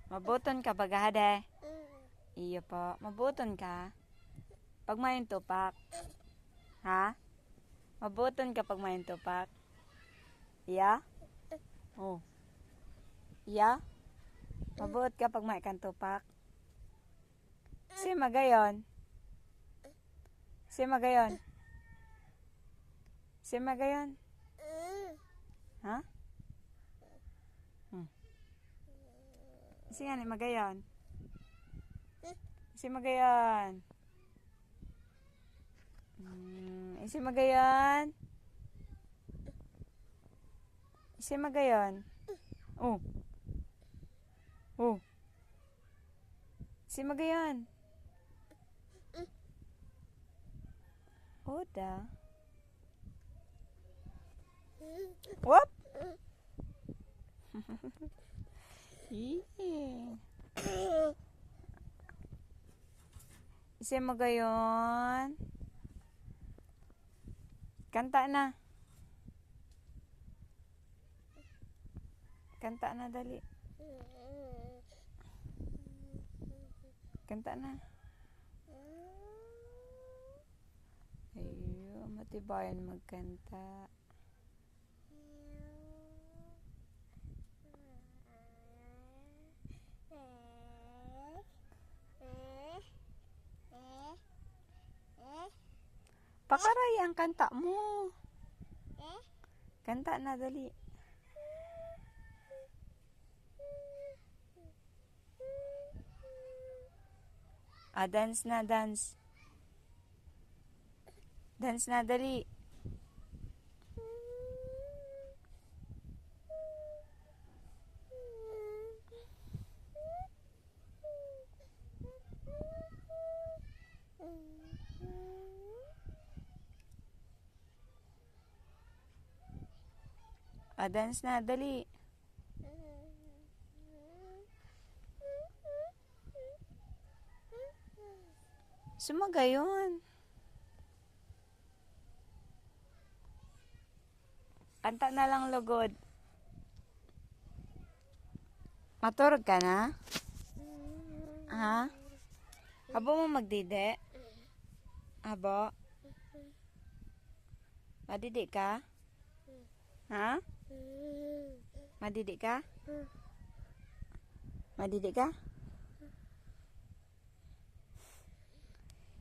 Mabuton ka bagade. Iyo po. Mabuton ka. Pag may tupak. Ha? Mabuton ka pag may tupak. Iya? Oh. Iya? Mabuot ka pag may tupak. Si magayon. Si magayon. Si magayon. Ha? Si nga ni magayon. Si magayon. Si magayon. Si magayon. Oh. Oh. Si magayon. Oda. Whoop. Si magayon. Kanta na. Kanta na dali. Kanta na. Ayo, matibayan magkanta. Pakaray ang kanta mo. Kanta na dali. Dance na, dance. Dance na dali. Dance na dali. Sumagayon. Kanta na lang lugod. Maturog ka na? Ha? Abo mo magdide? Abo? Madidi ka? Ha? Madidi ka? Madidi ka?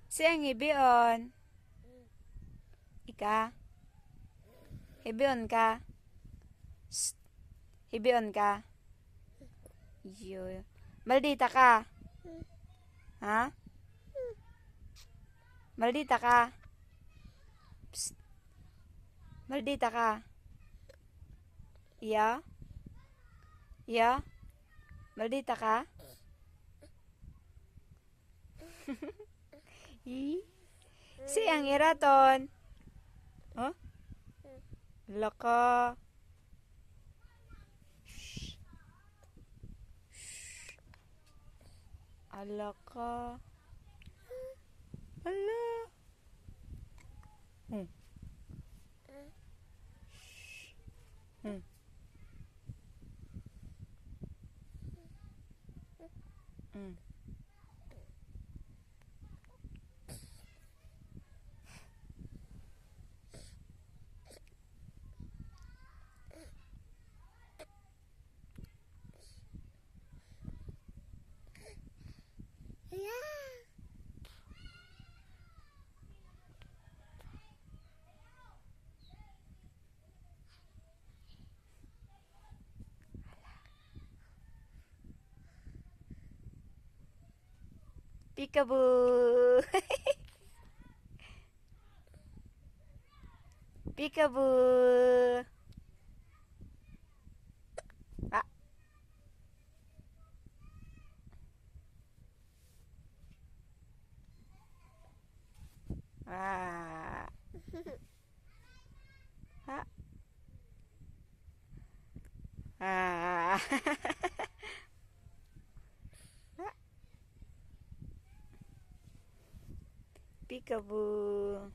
Siyang hibion. Ika? Hibion ka? Shh. Hibion ka? Yo. Maldita ka? Ha? Maldita ka? Psst. Maldita ka? Iya? Iya? Maldita ka? Siyang iraton. Oh? Laka. Shh. Shh. Alaka. Ala. Shh. Peekaboo. Peekaboo. Ah. Ah. Ah. Ah. Peekaboo.